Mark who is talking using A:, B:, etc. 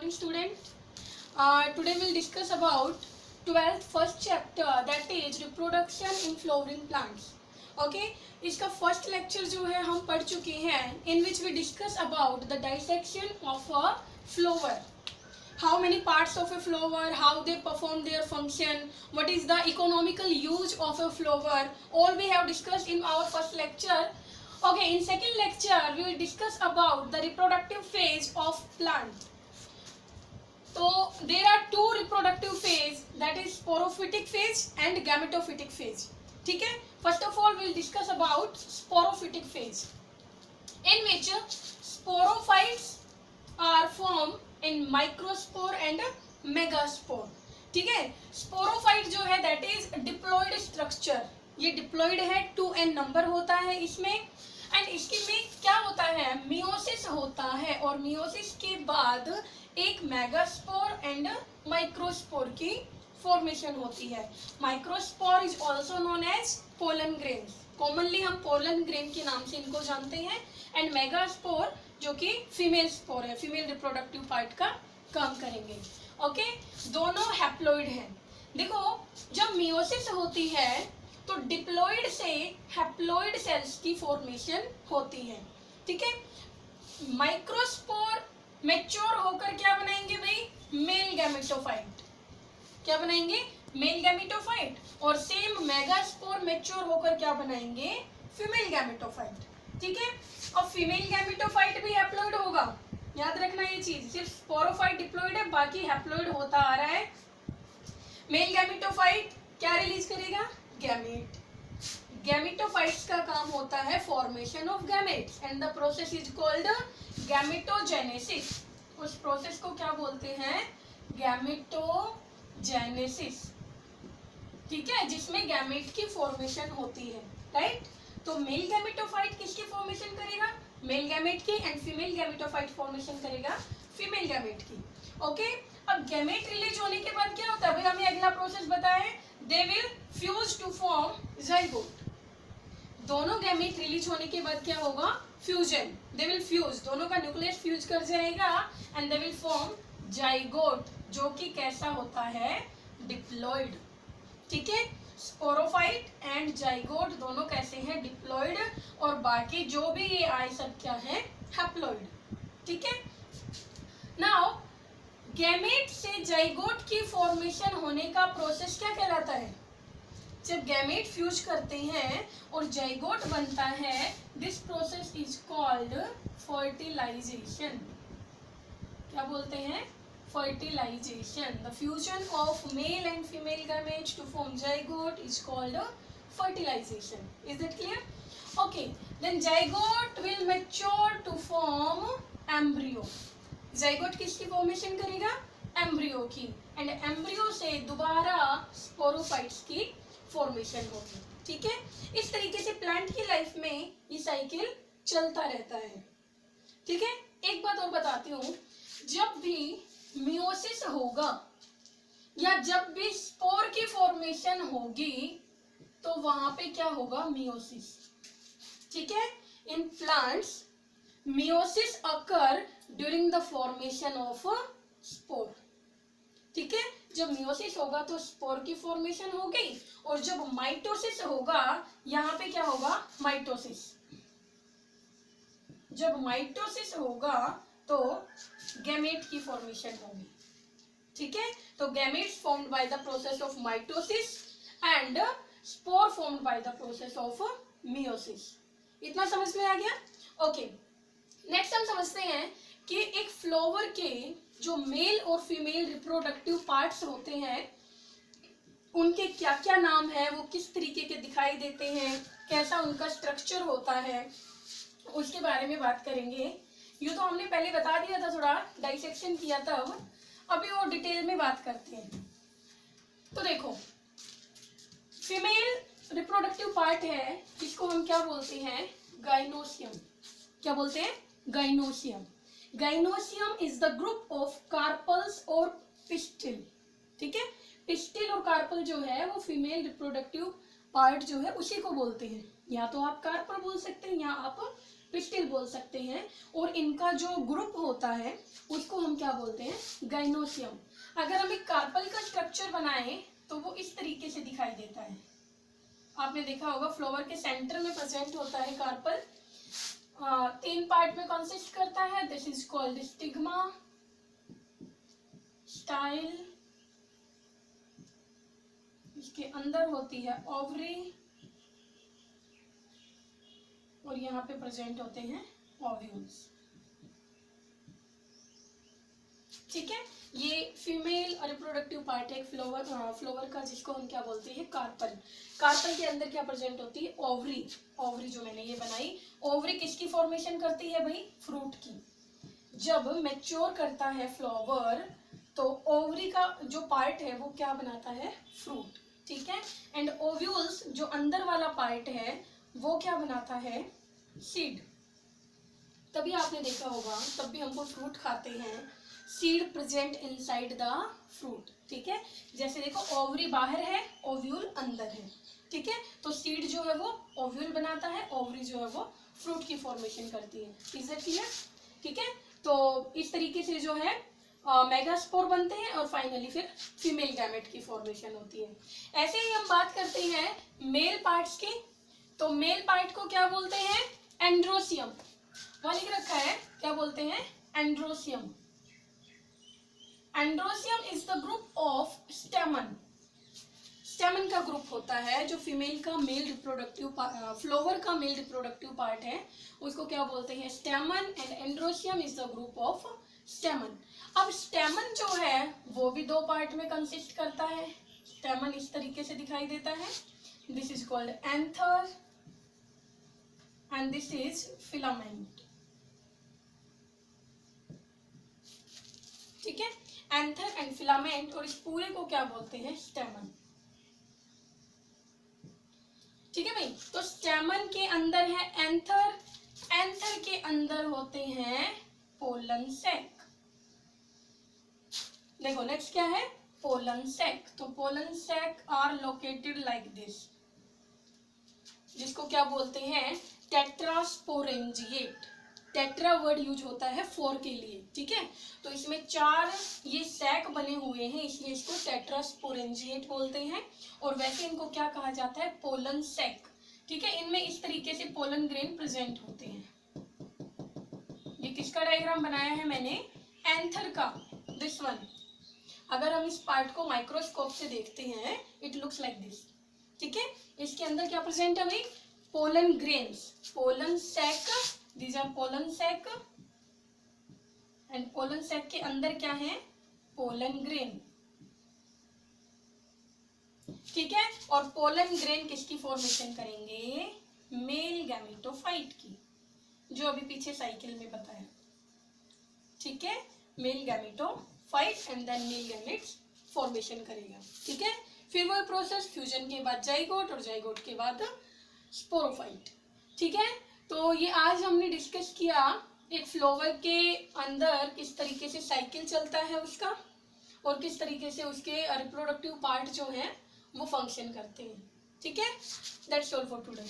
A: morning student. Today we'll discuss about 12th first chapter, that is reproduction in flowering plants. Okay, इसका first lecture जो है हम पढ़ चुके हैं, in which we discuss about the dissection of a flower. How many parts of a flower, how they perform their function, what is the economical use of a flower, all we have discussed in our first lecture. Okay, in second lecture we will discuss about the reproductive phase of plant. So there are two reproductive phase, that is sporophytic phase and gametophytic phase. ठीक है, first of all we will discuss about sporophytic phase, in which sporophytes are formed in microspore and megaspore. ठीक है, sporophyte जो है that is diploid structure, ये diploid है, 2n number होता है इसमें, एंड इसके में क्या होता है, मियोसिस होता है, और मियोसिस के बाद एक मेगास्पोर एंड माइक्रोस्पोर की फॉर्मेशन होती है. Microspore is also known as pollen grain, commonly हम पोलन ग्रेन के नाम से इनको जानते हैं, एंड मेगास्पोर जो कि फीमेल स्पोर है, फीमेल रिप्रोडक्टिव पार्ट का काम करेंगे. ओके, दोनों हैप्लॉइड हैं. देखो, जब मियोसिस होती है तो डिप्लॉइड से हैप्लॉइड सेल्स की फॉर्मेशन होती है. ठीक है, माइक्रोस्पोर मैच्योर होकर क्या बनाएंगे भाई, मेल गैमेटोफाइट. क्या बनाएंगे, मेल गैमेटोफाइट. और सेम मेगास्पोर मैच्योर होकर क्या बनाएंगे, फीमेल गैमेटोफाइट. ठीक है, और फीमेल गैमेटोफाइट भी हैप्लॉइड होगा, याद रखना ये चीज. सिर्फ स्पोरोफाइट डिप्लॉइड है, बाकी हैप्लॉइड होता आ रहा है. मेल गैमेटोफाइट क्या रिलीज करेगा, गैमेट. गैमेटोफाइट्स का काम होता है formation of gametes, and the process is called gametogenesis. उस प्रोसेस को क्या बोलते हैं, गैमेटोजेनेसिस. ठीक है, जिसमें गैमेट की फॉर्मेशन होती है. राइट, तो मेल गैमेटोफाइट किसकी फॉर्मेशन करेगा, मेल गैमेट की, एंड फीमेल गैमेटोफाइट फॉर्मेशन करेगा फीमेल गैमेट की. ओके, अब गैमेट रिलीज होने के बाद क्या होता है, अभी हमें अगला प्रोसेस बताएं, they will fuse to form zygote. दोनों गैमेट रिलीज होने के बाद क्या होगा, फ्यूजन. दे विल फ्यूज, दोनों का न्यूक्लियस फ्यूज कर जाएगा, and they will form zygote, जो कि कैसा होता है, डिप्लॉइड. ठीक है, स्पोरोफाइट एंड जाइगोट दोनों कैसे हैं, डिप्लॉइड, और बाकी जो भी ये आए सब क्या है, हैप्लॉइड. ठीक है, नाउ गैमेट से जाइगोट की फॉर्मेशन होने का प्रोसेस क्या कहलाता है, जब गैमेट फ्यूज करते हैं और जाइगोट बनता है, this process is called fertilisation. क्या बोलते हैं, fertilisation. The fusion of male and female gametes to form zygote is called fertilisation. Is that clear? Okay, then zygote will mature to form embryo. Zygote किसकी formation करेगा, embryo की, and embryo से दोबारा sporophytes की formation होगी. ठीक है, इस तरीके से प्लांट की लाइफ में ये साइकिल चलता रहता है. ठीक है, एक बात और बताती हूँ, जब भी मियोसिस होगा या जब भी स्पोर की फॉर्मेशन होगी तो वहां पे क्या होगा, मियोसिस. ठीक है, in plants meiosis occur during the formation of spore. ठीक है, जब मियोसिस होगा तो स्पोर की फॉर्मेशन हो गई, और जब माइटोसिस होगा, यहाँ पे क्या होगा, माइटोसिस. जब माइटोसिस होगा तो गैमेट की फॉर्मेशन होगी. ठीक है, तो gametes formed by the process of mitosis and spore formed by the process of meiosis. इतना समझ में आ गया? ओके, नेक्स्ट हम समझते हैं कि एक फ्लावर के जो मेल और फीमेल रिप्रोडक्टिव पार्ट्स होते हैं, उनके क्या क्या नाम है, वो किस तरीके के दिखाई देते हैं, कैसा उनका स्ट्रक्चर होता है, उसके बारे में बात करेंगे. यूँ तो हमने पहले बता दिया था, थोड़ा डाइसेक्शन किया था, अभी वो डिटेल में बात करते हैं. तो देखो, फीमेल रिप्रोडक्टिव पार्ट है जिसको हम क्या बोलते हैं, गाइनोसियम. क्या बोलते हैं, gynoecium. Gynoecium is the group of carpels और पिस्टिल. ठीक है, पिस्टिल और कार्पल जो है वो फीमेल रिप्रोडक्टिव पार्ट जो है उसी को बोलते हैं. या तो आप कार्पल बोल सकते हैं या आप पिस्टिल बोल सकते हैं, और इनका जो ग्रुप होता है उसको हम क्या बोलते हैं, गाइनोसियम। अगर हम एक कार्पल का स्ट्रक्चर बनाएं तो वो इस तरीके से दिखाई देता है। आपने देखा होगा फ्लावर के सेंटर में प्रेजेंट होता है कार्पल। 3 पार्ट में कंसिस्ट करता है। This is called stigma, style, इसके अंदर होती है ओवरी, और यहाँ पे प्रेजेंट होते हैं ओव्यूल्स। ठीक है, ये फीमेल रिप्रोडक्टिव पार्ट है फ्लावर का, जिसको हम क्या बोलते हैं, कार्पल। कार्पल के अंदर क्या प्रेजेंट होती है, ओवरी। ओवरी जो मैंने ये बनाई, ओवरी किसकी फॉर्मेशन करती है भाई, फ्रूट की। जब मैच्योर करता है फ्लावर तो ओवरी का जो पार्ट है वो क्या बनाता है, फ्रूट। ठीक है, एंड ओव्यूल्स जो अंदर वाला पार्ट है वो क्या बनाता है, सीड। तभी आपने देखा होगा, तब भी हमको फ्रूट खाते हैं, seed present inside the fruit. ठीक है, जैसे देखो ओवरी बाहर है, ओव्यूल अंदर है। ठीक है, तो सीड जो है वो ओव्यूल बनाता है, ओवरी जो है वो फ्रूट की फॉर्मेशन करती है। Is it clear? ठीक है, तो इस तरीके से जो है मेगास्पोर बनते हैं और फाइनली फिर फीमेल गैमेट की फॉर्मेशन होती है। ऐसे ही हम बात करते हैं मेल पार्ट्स की। तो मेल पार्ट को क्या बोलते हैं, एंड्रोसियम। वहां लिख रखा है, क्या बोलते हैं, androecium. Androecium is the group of स्टेमन। स्टेमन का ग्रुप होता है जो फीमेल का मेल रिप्रोडक्टिव फ्लावर का मेल रिप्रोडक्टिव पार्ट है, उसको क्या बोलते हैं, स्टेमन। And androecium is the group of स्टेमन। अब स्टेमन जो है वो भी 2 पार्ट में कंसिस्ट करता है। स्टेमन इस तरीके से दिखाई देता है, this is called anther and this is filament. ठीक है, एंथर एंड फिलामेंट, और इस पूरे को क्या बोलते हैं, स्टेमन। ठीक है भाई, तो स्टेमन के अंदर है एंथर, एंथर के अंदर होते हैं पोलन सैक। देखो नेक्स्ट क्या है, पोलन सैक। तो pollen sac are located like this, जिसको क्या बोलते हैं, टेट्रास्पोरेंजिएट। टेट्रा वर्ड यूज होता है 4 के लिए। ठीक है, तो इसमें 4 ये सैक बने हुए हैं, इसलिए इसको टेट्रास्पोरेंजिएट बोलते हैं। और वैसे इनको क्या कहा जाता है, पोलन सैक। ठीक है, इनमें इस तरीके से पोलन ग्रेन प्रेजेंट होते हैं। ये किसका डायग्राम बनाया है मैंने, एंथर का, दिस वन। अगर हम इस पार्ट को माइक्रोस्कोप से देखते हैं, इट लुक्स लाइक दिस। ठीक है, इसके अंदर क्या प्रेजेंट है भाई, pollen grains, pollen sac, these are pollen sac, and pollen sac के अंदर क्या है, पोलन ग्रेन। ठीक है, और पोलन ग्रेन किसकी फॉर्मेशन करेंगे, मेल गैमेटोफाइट की, जो अभी पीछे साइकिल में बताया। ठीक है, male gametophyte and then male gametes formation करेगा। ठीक है, फिर वो प्रोसेस फ्यूजन के बाद जाइगोट, और जाइगोट के बाद स्पोरोफाइट। ठीक है, तो ये आज हमने डिस्कस किया एक फ्लावर के अंदर किस तरीके से साइकिल चलता है उसका, और किस तरीके से उसके रिप्रोडक्टिव पार्ट जो है वो फंक्शन करते हैं। ठीक है, दैट्स ऑल फॉर टुडे।